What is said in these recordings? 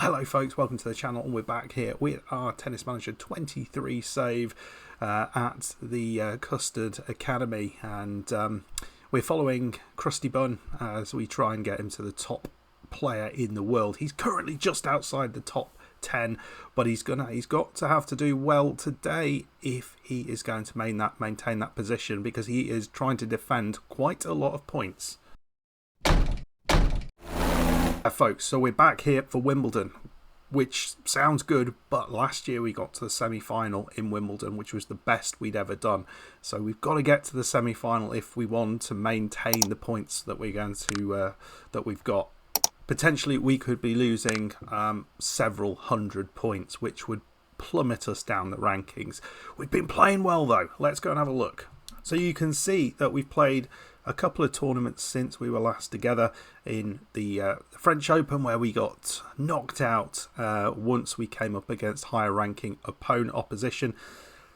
Hello folks, welcome to the channel. We're back here with our Tennis Manager 23 save at the Custard Academy, and we're following Crusty Bun as we try and get him to the top player in the world. He's currently just outside the top 10, but he's got to have to do well today if he is going to maintain that position, because he is trying to defend quite a lot of points. Folks, so we're back here for Wimbledon, which sounds good, but last year we got to the semi-final in Wimbledon, which was the best we'd ever done. So we've got to get to the semi-final if we want to maintain the points that we're going to that we've got. Potentially we could be losing several hundred points, which would plummet us down the rankings. We've been playing well though. Let's go and have a look. So you can see that we've played a couple of tournaments since we were last together, in the French Open, where we got knocked out once we came up against higher ranking opposition.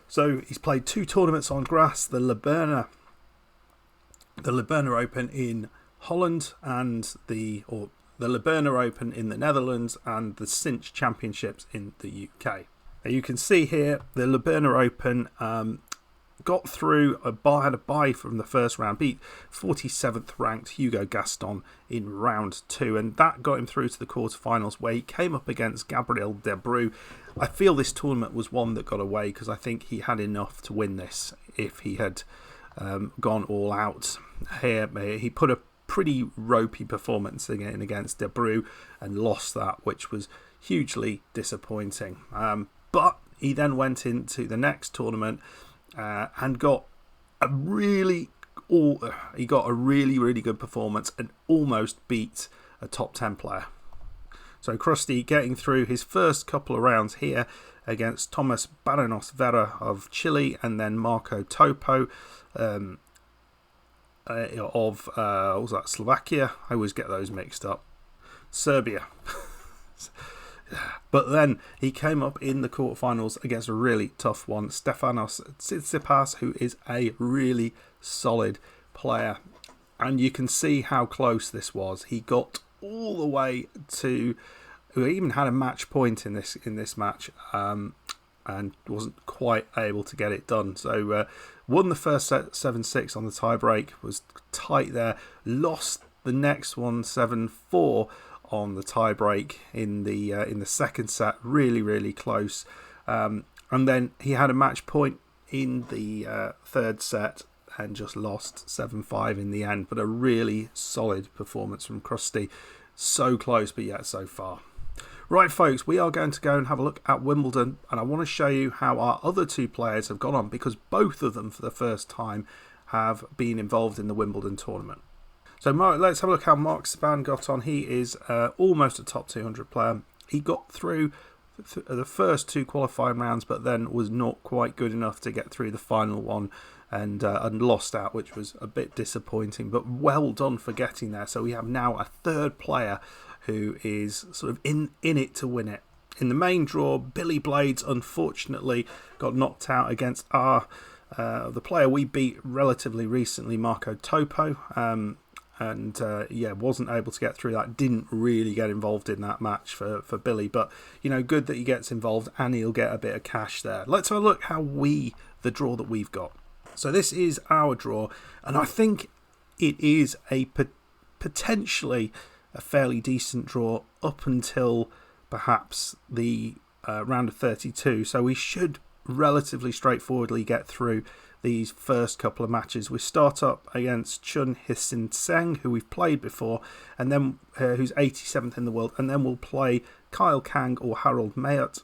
So he's played two tournaments on grass, the Wimbledon Open in Holland and the Wimbledon Open in the Netherlands, and the Cinch Championships in the UK. Now you can see here the Wimbledon Open got through, had a bye from the first round, beat 47th ranked Hugo Gaston in round 2, and that got him through to the quarterfinals, where he came up against Gabriel Debreu. I feel this tournament was one that got away, because I think he had enough to win this if he had gone all out. Here he put a pretty ropey performance again against Debreu and lost that, which was hugely disappointing. But he then went into the next tournament and got a really good performance and almost beat a top 10 player. So Crusty getting through his first couple of rounds here against Thomas Baranos Vera of Chile, and then Marco Topo of what was that, Slovakia? I always get those mixed up. Serbia. But then he came up in the quarterfinals against a really tough one, Stefanos Tsitsipas, who is a really solid player. And you can see how close this was. He got all the way to, he even had a match point in this match, and wasn't quite able to get it done. So won the first set 7-6 on the tiebreak, was tight there, lost the next one 7-4 on the tiebreak in the second set, really close, and then he had a match point in the third set and just lost 7-5 in the end. But a really solid performance from Crusty, so close but yet so far. Right folks, we are going to go and have a look at Wimbledon, and I want to show you how our other two players have gone on, because both of them for the first time have been involved in the Wimbledon tournament. So let's have a look how Mark Saban got on. He is almost a top 200 player. He got through the first two qualifying rounds, but then was not quite good enough to get through the final one, and lost out, which was a bit disappointing, but well done for getting there. So we have now a third player who is sort of in it to win it. In the main draw, Billy Blades unfortunately got knocked out against the player we beat relatively recently, Marco Topo. Wasn't able to get through that. Didn't really get involved in that match for Billy, but good that he gets involved and he'll get a bit of cash there. Let's have a look how the draw that we've got. So this is our draw, and I think it is a potentially a fairly decent draw up until perhaps the round of 32. So we should relatively straightforwardly get through these first couple of matches. We start up against Chun Hisin Seng, who we've played before, and then who's 87th in the world, and then we'll play Kyle Kang or Harold Mayot.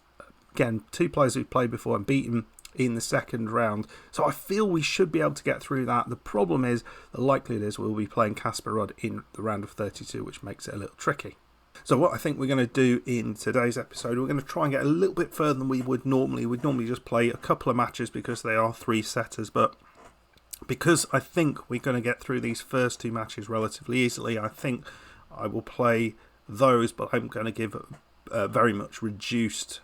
Again, two players we've played before and beaten in the second round. So I feel we should be able to get through that. The problem is, the likelihood is we'll be playing Casper Ruud in the round of 32, which makes it a little tricky. So what I think we're going to do in today's episode, we're going to try and get a little bit further than we would normally. We'd normally just play a couple of matches because they are three-setters, but because I think we're going to get through these first two matches relatively easily, I think I will play those, but I'm going to give a very much reduced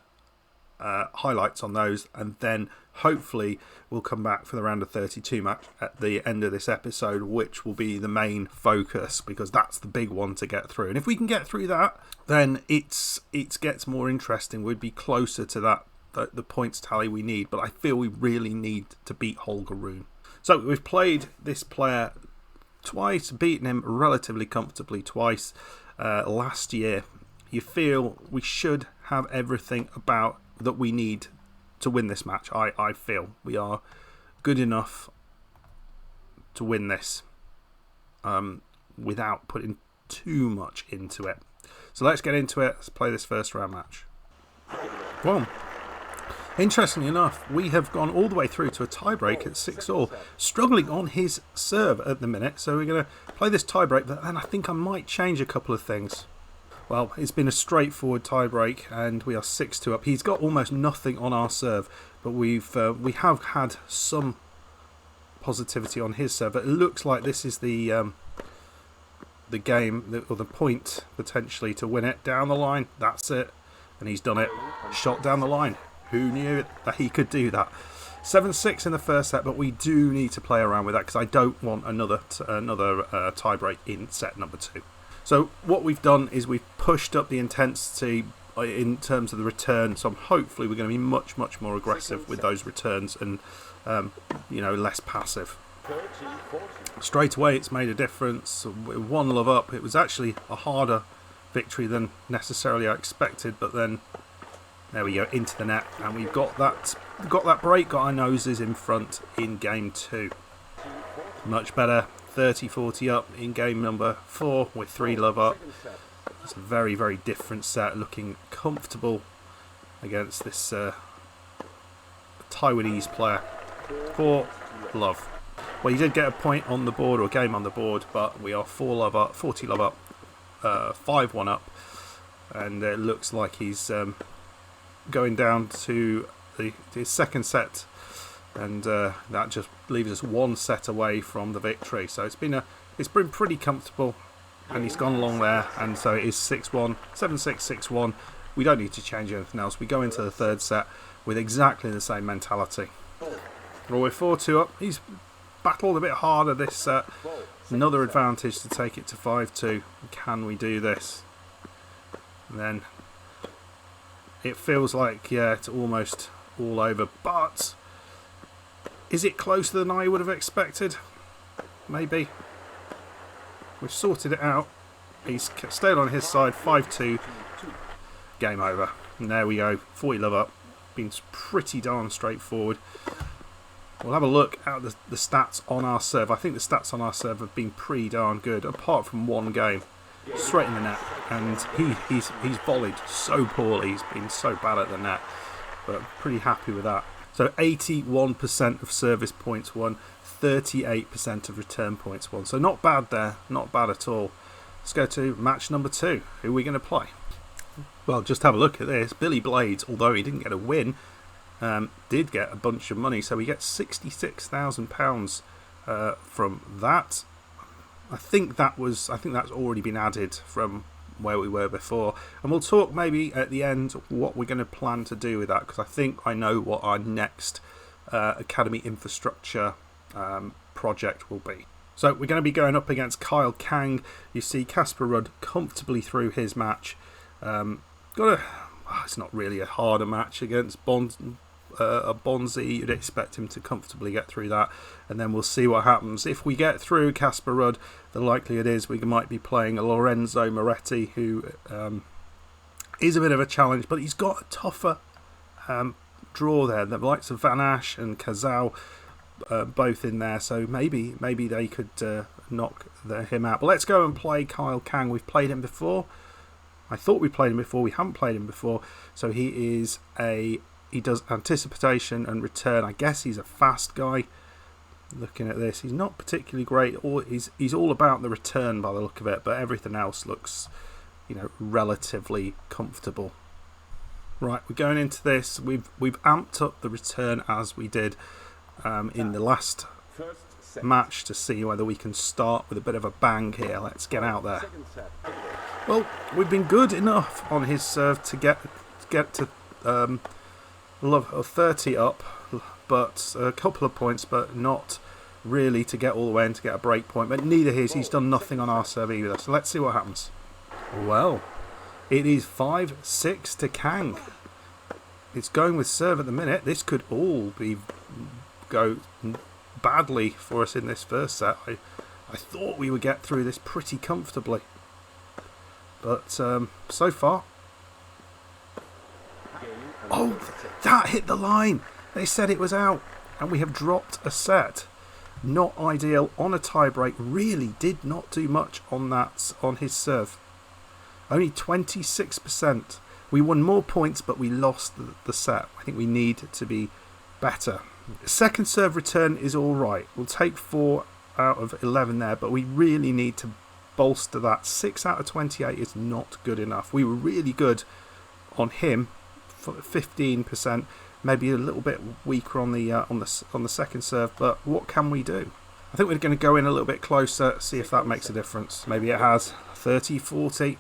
highlights on those, and then hopefully we'll come back for the round of 32 match at the end of this episode, which will be the main focus, because that's the big one to get through. And if we can get through that, then it gets more interesting. We'd be closer to that the points tally we need, but I feel we really need to beat Holger Rune. So we've played this player twice, beaten him relatively comfortably twice last year. You feel we should have everything about that we need to win this match. I feel we are good enough to win this without putting too much into it. So let's get into it. Let's play this first round match. Well, interestingly enough, we have gone all the way through to a tiebreak at 6-all, struggling on his serve at the minute. So we're going to play this tiebreak, but then I think I might change a couple of things. Well, it's been a straightforward tiebreak, and we are 6-2 up. He's got almost nothing on our serve, but we have had some positivity on his serve. But it looks like this is the game, or the point potentially to win it. Down the line, that's it, and he's done it. Shot down the line. Who knew that he could do that? 7-6 in the first set, but we do need to play around with that because I don't want another tiebreak in set number 2. So what we've done is we've pushed up the intensity in terms of the return. So hopefully we're going to be much more aggressive with those returns and less passive. Straight away, it's made a difference. 1-love up. It was actually a harder victory than necessarily I expected, but then there we go, into the net, and we've got that break, got our noses in front in game 2. Much better. 30-40 up in game number 4 with 3-love up. It's a very different set, looking comfortable against this Taiwanese player. 4-love. Well, he did get a point on the board, or a game on the board, but we are 4-love up, 40-love up, 5-1 up, and it looks like he's going down to his second set, and that just leaves us one set away from the victory. So it's been pretty comfortable, and he's gone along there, and so it is 6-1, 7-6, 6-1. We don't need to change anything else. We go into the third set with exactly the same mentality. Well, we're 4-2 up. He's battled a bit harder this set. Another advantage to take it to 5-2. Can we do this? And then it feels like, yeah, it's almost all over, but is it closer than I would have expected? Maybe. We've sorted it out. He's stayed on his side. 5-2. Game over. And there we go. 40-love up. Been pretty darn straightforward. We'll have a look at the stats on our serve. I think the stats on our serve have been pretty darn good, apart from one game. Straight in the net. And he's volleyed so poorly. He's been so bad at the net. But I'm pretty happy with that. So 81% of service points won, 38% of return points won. So not bad there, not bad at all. Let's go to match number 2. Who are we going to play? Well, just have a look at this. Billy Blades, although he didn't get a win, did get a bunch of money. So we get £66,000 from that. I think that's already been added from where we were before, and we'll talk maybe at the end what we're going to plan to do with that, because I think I know what our next academy infrastructure project will be. So we're going to be going up against Kyle Kang. You see Casper Rudd comfortably through his match. It's not really a harder match against Bonzi. You'd expect him to comfortably get through that, and then we'll see what happens. If we get through Casper Rudd, the likelihood is we might be playing a Lorenzo Moretti, who is a bit of a challenge, but he's got a tougher draw there. The likes of Van Asch and Kazao both in there, so maybe they could knock him out. But let's go and play Kyle Kang. We've played him before. I thought we played him before. We haven't played him before, so he does anticipation and return. I guess he's a fast guy. Looking at this, he's not particularly great. He's all about the return by the look of it, but everything else looks, relatively comfortable. Right, we're going into this. We've amped up the return as we did in the last match to see whether we can start with a bit of a bang here. Let's get out there. Well, we've been good enough on his serve to get to love 30 up, but a couple of points, but not really to get all the way in to get a break point. But neither he's done nothing on our serve either. So let's see what happens. Well, it is 5-6 to Kang. It's going with serve at the minute. This could all go badly for us in this first set. I thought we would get through this pretty comfortably, but so far. Oh, that hit the line. They said it was out, and we have dropped a set. Not ideal on a tiebreak. Really did not do much on that, on his serve. Only 26%. We won more points, but we lost the set. I think we need to be better. Second serve return is all right. We'll take 4 out of 11 there, but we really need to bolster that. 6 out of 28 is not good enough. We were really good on him, 15%. Maybe a little bit weaker on the second serve, but what can we do? I think we're going to go in a little bit closer, see if that makes a difference. Maybe it has. 30-40.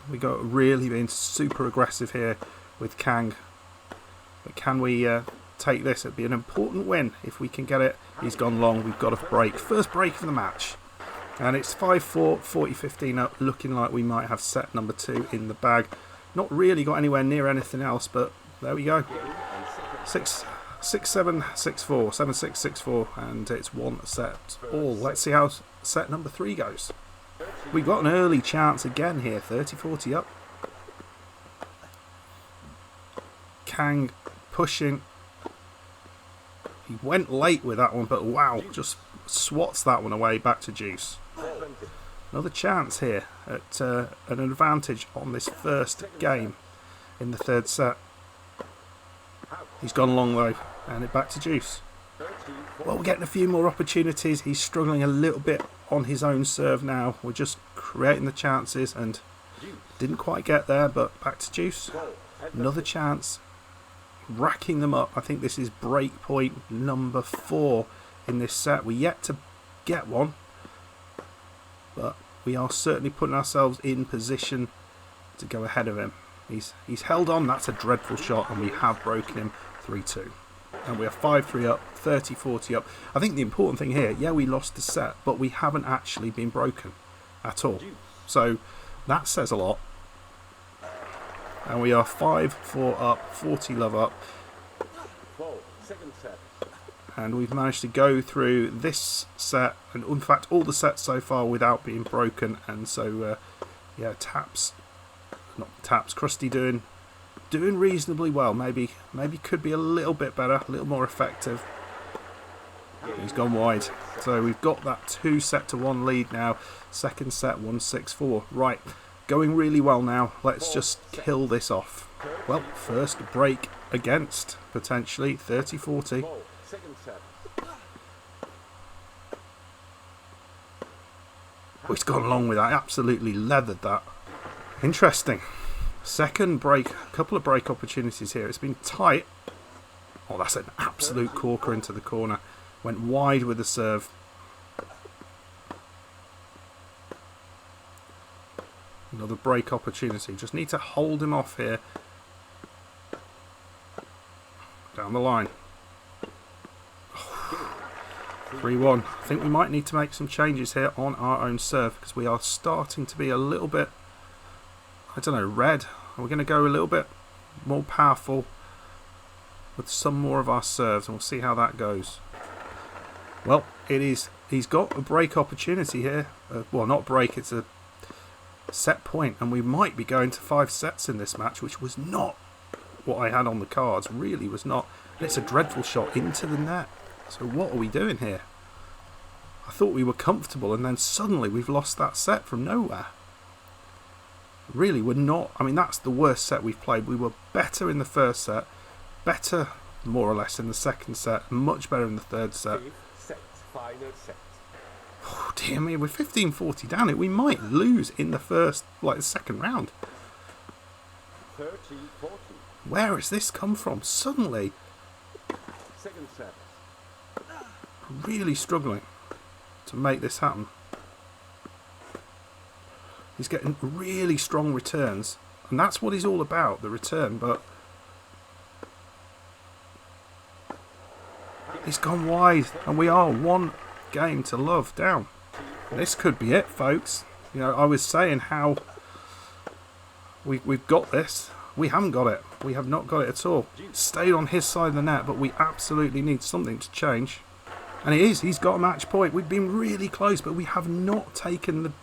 We got really being super aggressive here with Kang. But can we take this? It'd be an important win if we can get it. He's gone long. We've got a break. First break of the match. And it's 5-4, 40-15 up. Looking like we might have set number 2 in the bag. Not really got anywhere near anything else, but there we go. 6-7, 6-4, 7-6, 6-4, and it's 1 set all. Let's see how set number 3 goes. We got an early chance again here, 30-40 up. Kang pushing. He went late with that one, but wow, just swats that one away back to Juice. Another chance here at an advantage on this first game in the third set. He's gone long though, and it back to Juice. Well, we're getting a few more opportunities. He's struggling a little bit on his own serve now. We're just creating the chances and didn't quite get there, but back to Juice. Another chance. Racking them up. I think this is break point number 4 in this set. We're yet to get one, but we are certainly putting ourselves in position to go ahead of him. He's held on. That's a dreadful shot, and we have broken him 3-2. And we are 5-3 up, 30-40 up. I think the important thing here, yeah, we lost the set, but we haven't actually been broken at all. So that says a lot. And we are 5-4 up, 40 love up. And we've managed to go through this set, and in fact all the sets so far without being broken. And so, yeah, Crusty doing reasonably well. Maybe could be a little bit better, a little more effective. He's gone wide. So we've got that 2-1 lead now. Second set 1-6-4. Right, going really well now. Let's just kill this off. Well, first break against potentially 30-40. Oh, he's gone along with that. Absolutely leathered that. Interesting. Second break, a couple of break opportunities here. It's been tight. Oh, that's an absolute corker into the corner. Went wide with the serve. Another break opportunity. Just need to hold him off here. Down the line. 3-1. I think we might need to make some changes here on our own serve, because we are starting to be a little bit, I don't know, red. We're going to go a little bit more powerful with some more of our serves, and we'll see how that goes. Well, he's got a break opportunity here. Well, not break, it's a set point, and we might be going to 5 sets in this match, which was not what I had on the cards. Really was not. And it's a dreadful shot into the net. So what are we doing here? I thought we were comfortable, and then suddenly we've lost that set from nowhere. Really, we're not. I mean, that's the worst set we've played. We were better in the first set, better more or less in the second set, much better in the third set. Oh, dear me, we're 15-40 down. We might lose in the second round. Where has this come from? Suddenly, really struggling to make this happen. He's getting really strong returns, and that's what he's all about, the return, but It's gone wide, and we are one game to love down. This could be it, folks. You know, I was saying how we've got this. We haven't got it. We have not got it at all. Stayed on his side of the net, but we absolutely need something to change. And it is. He's got a match point. We've been really close, but we have not taken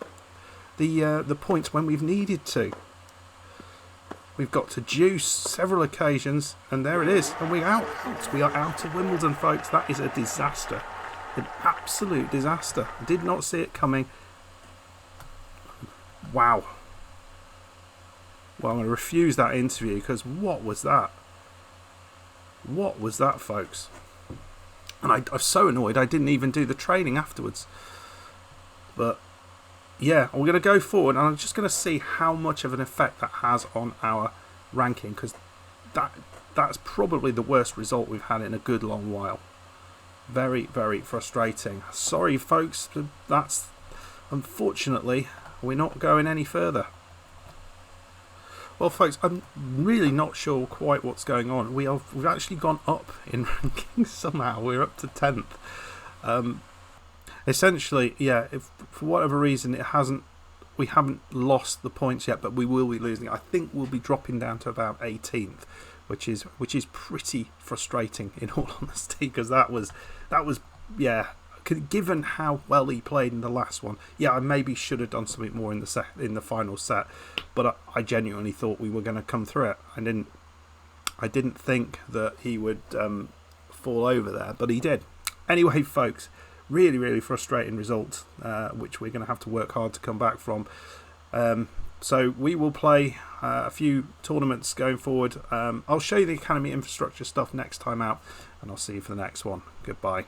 the points when we've needed to. We've got to juice several occasions, and there it is. And we're out. We are out of Wimbledon, folks. That is a disaster. An absolute disaster. Did not see it coming. Wow. Well, I'm going to refuse that interview because what was that? What was that, folks? And I was so annoyed I didn't even do the training afterwards. But yeah, we're going to go forward and I'm just going to see how much of an effect that has on our ranking, because that's probably the worst result we've had in a good long while. Very, very frustrating. Sorry, folks, that's unfortunately we're not going any further. Well, folks, I'm really not sure quite what's going on. We've actually gone up in rankings somehow. We're up to 10th. Essentially, yeah, if for whatever reason we haven't lost the points yet, but we will be losing. I think we'll be dropping down to about 18th, which is pretty frustrating in all honesty, because that was yeah. Given how well he played in the last one, yeah, I maybe should have done something more in the final set, but I genuinely thought we were going to come through it. I didn't think that he would fall over there, but he did. Anyway, folks, really, really frustrating result, which we're going to have to work hard to come back from. So we will play a few tournaments going forward. I'll show you the academy infrastructure stuff next time out, and I'll see you for the next one. Goodbye.